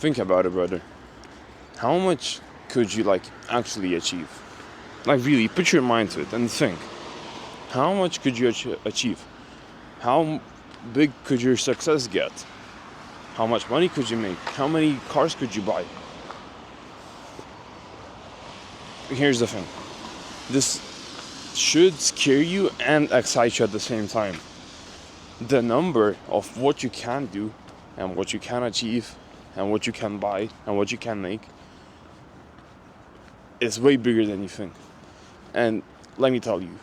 Think about it, brother. How much could you actually achieve? Really, put your mind to it and think. How much could you achieve? How big could your success get? How much money could you make? How many cars could you buy? Here's the thing. This should scare you and excite you at the same time. The number of what you can do and what you can achieve and what you can buy and what you can make is way bigger than you think. And let me tell you,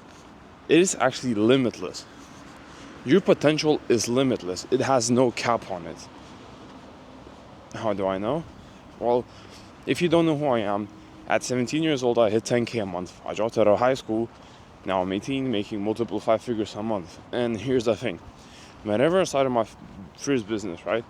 it is actually limitless. Your potential is limitless. It has no cap on it. How do I know? Well, if you don't know who I am, at 17 years old, I hit 10K a month. I dropped out of high school. Now I'm 18, making multiple 5 figures a month. And here's the thing. Whenever I started my first business, right?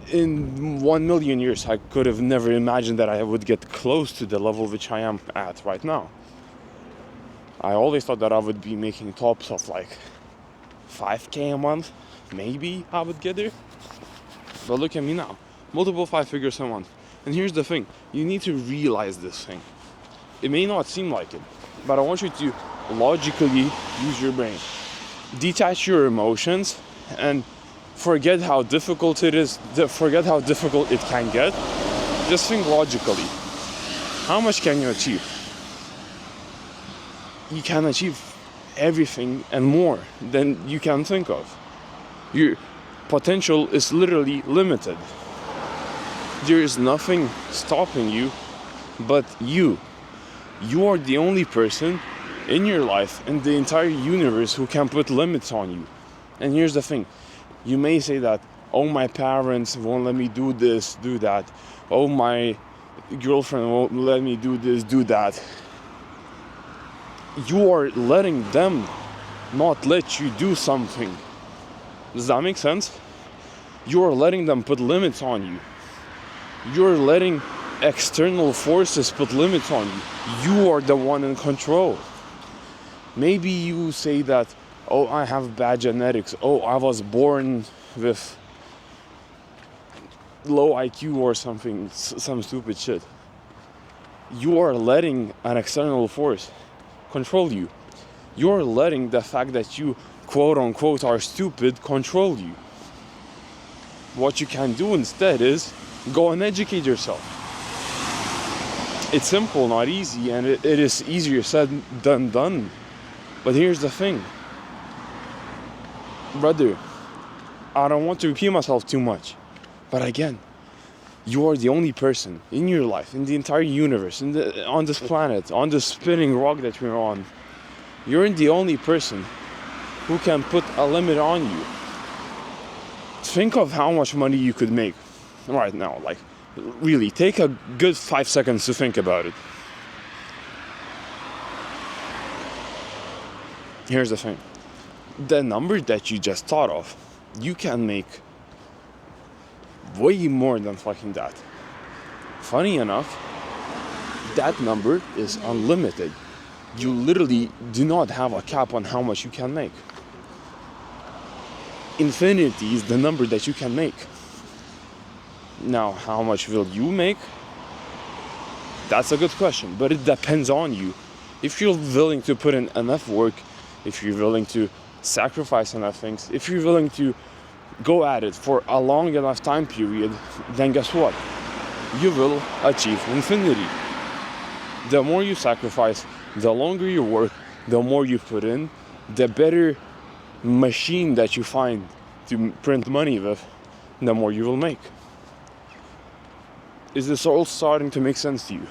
In 1 million years, I could have never imagined that I would get close to the level which I am at right now. I always thought that I would be making tops of 5K a month. Maybe I would get there. But look at me now. Multiple 5 figures a month. And here's the thing. You need to realize this thing. It may not seem like it, but I want you to logically use your brain. Detach your emotions and forget how difficult it is. Forget how difficult it can get. Just think logically. How much can you achieve? You can achieve everything and more than you can think of. Your potential is literally limited. There is nothing stopping you but you. You are the only person in your life, in the entire universe, who can put limits on you. And here's the thing. You may say that, oh, my parents won't let me do this, do that. Oh, my girlfriend won't let me do this, do that. You are letting them not let you do something. Does that make sense? You are letting them put limits on you. You're letting external forces put limits on you. You are the one in control. Maybe you say that, oh, I have bad genetics. Oh, I was born with low IQ or something, some stupid shit. You are letting an external force control you. You're letting the fact that you, quote unquote, are stupid control you. What you can do instead is go and educate yourself. It's simple, not easy, and it is easier said than done. But here's the thing. Brother, I don't want to repeat myself too much, but again, you are the only person in your life, in the entire universe, on this planet, on this spinning rock that we're on. You're the only person who can put a limit on you. Think of how much money you could make right now. Really, take a good 5 seconds to think about it. Here's the thing. The number that you just thought of, you can make way more than fucking that. Funny enough, that number is unlimited. You literally do not have a cap on how much you can make. Infinity is the number that you can make. Now, how much will you make? That's a good question, but it depends on you. If you're willing to put in enough work, if you're willing to sacrifice enough things, if you're willing to go at it for a long enough time period, then guess what? You will achieve infinity. The more you sacrifice, the longer you work, the more you put in, the better machine that you find to print money with, the more you will make. Is this all starting to make sense to you?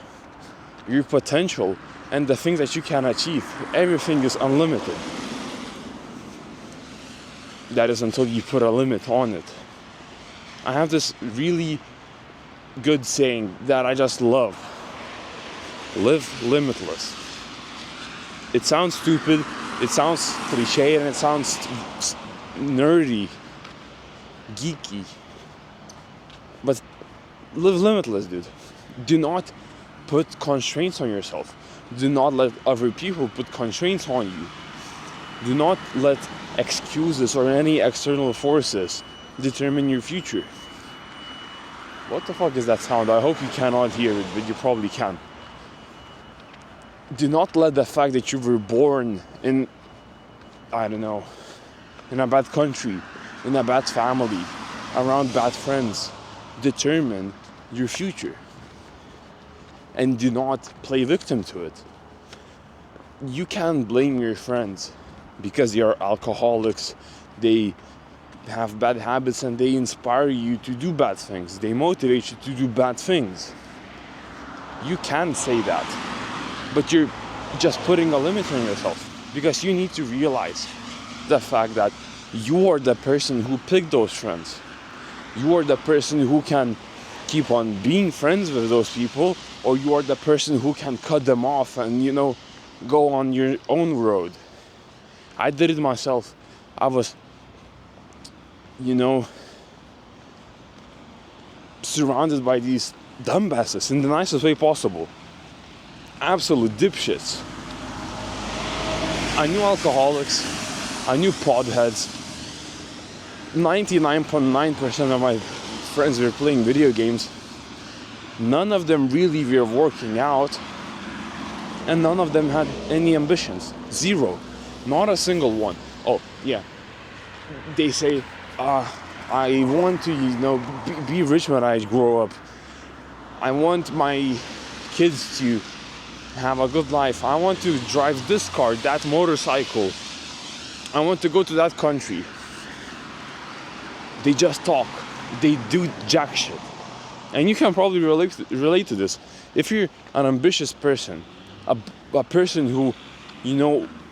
Your potential and the things that you can achieve, everything is unlimited. That is until you put a limit on it. I have this really good saying that I just love. Live limitless. It sounds stupid, it sounds cliche, and it sounds nerdy, geeky. But live limitless, dude. Do not put constraints on yourself. Do not let other people put constraints on you. Do not let excuses or any external forces determine your future. What the fuck is that sound? I hope you cannot hear it, but you probably can. Do not let the fact that you were born in, I don't know, in a bad country, in a bad family, around bad friends, determine your future. And do not play victim to it. You can't blame your friends because they are alcoholics, they have bad habits, and they inspire you to do bad things. They motivate you to do bad things. You can say that, but you're just putting a limit on yourself, because you need to realize the fact that you are the person who picked those friends. You are the person who can keep on being friends with those people, or you are the person who can cut them off and, go on your own road. I did it myself. I was, surrounded by these dumbasses in the nicest way possible. Absolute dipshits. I knew alcoholics. I knew podheads. 99.9% of my friends were playing video games. None of them really were working out. And none of them had any ambitions. Zero. Not a single one. Oh, yeah. They say, I want to, be rich when I grow up. I want my kids to have a good life. I want to drive this car, that motorcycle. I want to go to that country. They just talk. They do jack shit. And you can probably relate to this. If you're an ambitious person, a person who,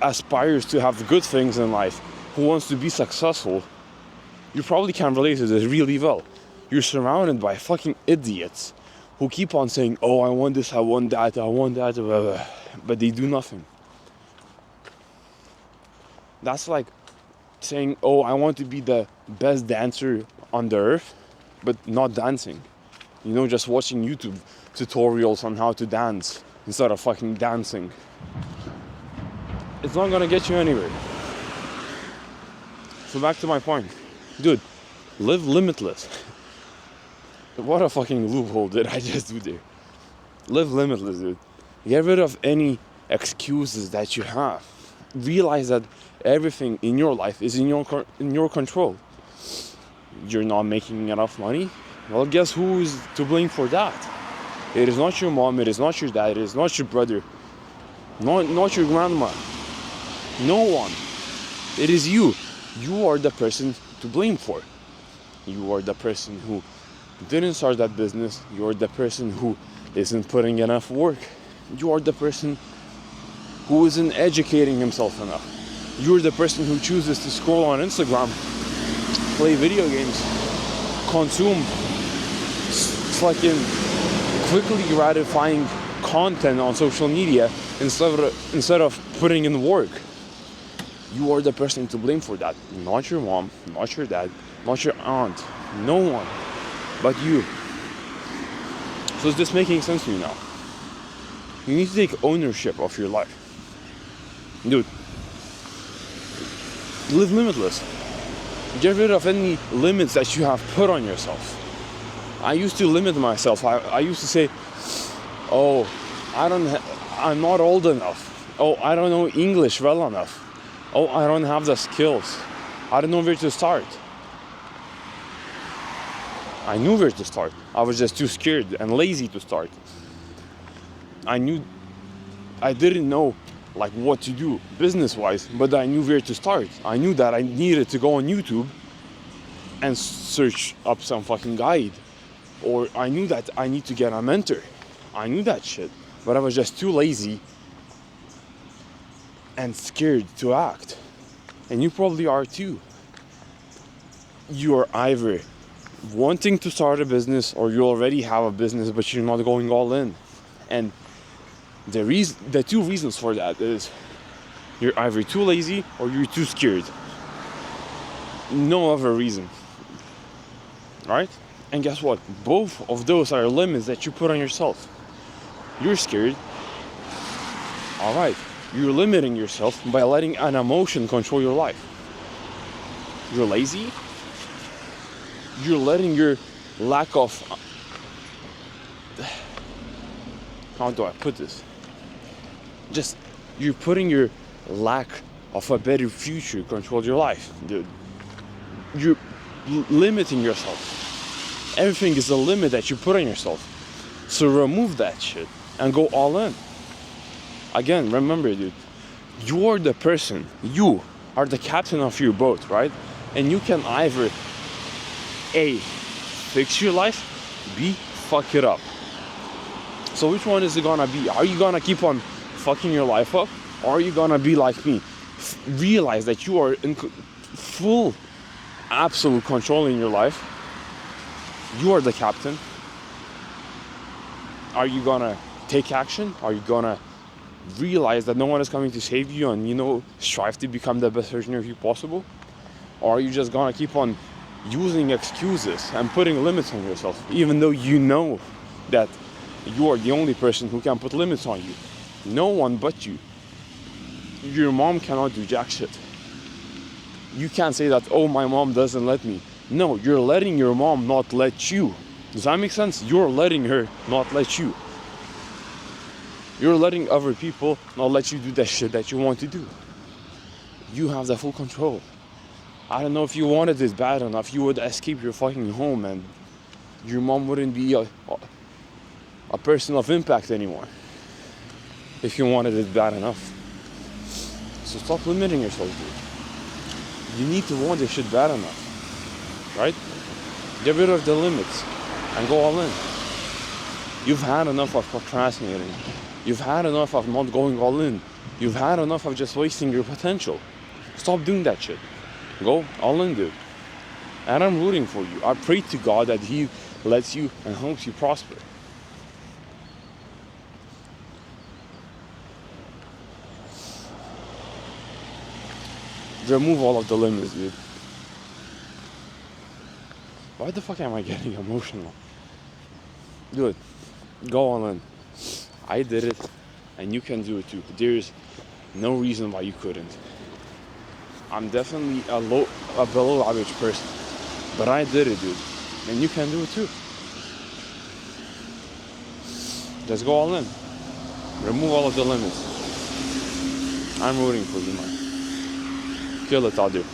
aspires to have good things in life, who wants to be successful, you probably can relate to this really well. You're surrounded by fucking idiots who keep on saying, oh, I want this, I want that, blah, blah, but they do nothing. That's like saying, oh, I want to be the best dancer on the earth, but not dancing. Just watching YouTube tutorials on how to dance instead of fucking dancing. It's not gonna get you anywhere. So back to my point. Dude, live limitless. What a fucking loophole did I just do there? Live limitless, dude. Get rid of any excuses that you have. Realize that everything in your life is in your control. You're not making enough money? Well, guess who is to blame for that? It is not your mom, it is not your dad, it is not your brother, not your grandma. No one. It is you. You are the person to blame for. You are the person who didn't start that business. You are the person who isn't putting enough work. You are the person who isn't educating himself enough. You're the person who chooses to scroll on Instagram, play video games, consume fucking quickly gratifying content on social media instead of putting in work. You are the person to blame for that. Not your mom, not your dad, not your aunt. No one but you. So is this making sense to you now? You need to take ownership of your life. Dude, live limitless. Get rid of any limits that you have put on yourself. I used to limit myself. I used to say, oh, I'm not old enough. Oh, I don't know English well enough. Oh, I don't have the skills. I don't know where to start. I knew where to start. I was just too scared and lazy to start. I didn't know what to do business-wise, but I knew where to start. I knew that I needed to go on YouTube and search up some fucking guide. Or I knew that I need to get a mentor. I knew that shit. But I was just too lazy and scared to act. And you probably are too. You are either wanting to start a business or you already have a business but you're not going all in. And the two reasons for that is you're either too lazy or you're too scared. No other reason. Alright? And guess what? Both of those are limits that you put on yourself. You're scared. Alright. You're limiting yourself by letting an emotion control your life. You're lazy. You're letting your lack of, how do I put this? Just, you're putting your lack of a better future control your life, dude. You're limiting yourself. Everything is a limit that you put on yourself. So remove that shit and go all in. Again, remember, dude, you're the person, you are the captain of your boat, right? And you can either A, fix your life, B, fuck it up. So which one is it gonna be? Are you gonna keep on fucking your life up? Or are you gonna be like me? Realize that you are in full, absolute control in your life. You are the captain. Are you gonna take action? Are you gonna realize that no one is coming to save you and, strive to become the best version of you possible? Or are you just gonna keep on using excuses and putting limits on yourself, even though you know that you are the only person who can put limits on you? No one but you. Your mom cannot do jack shit. You can't say that, oh, my mom doesn't let me. No, you're letting your mom not let you. Does that make sense? You're letting her not let you. You're letting other people not let you do that shit that you want to do. You have the full control. I don't know, if you wanted this bad enough, you would escape your fucking home and your mom wouldn't be a person of impact anymore. If you wanted it bad enough. So stop limiting yourself, dude. You need to want this shit bad enough. Right? Get rid of the limits and go all in. You've had enough of procrastinating. You've had enough of not going all in. You've had enough of just wasting your potential. Stop doing that shit. Go all in, dude. And I'm rooting for you. I pray to God that He lets you and helps you prosper. Remove all of the limits, dude. Why the fuck am I getting emotional? Dude, go all in. I did it, and you can do it too. There's no reason why you couldn't. I'm definitely a below average person, but I did it, dude, and you can do it too. Just go all in. Remove all of the limits. I'm rooting for you, man. Kill it, I'll do.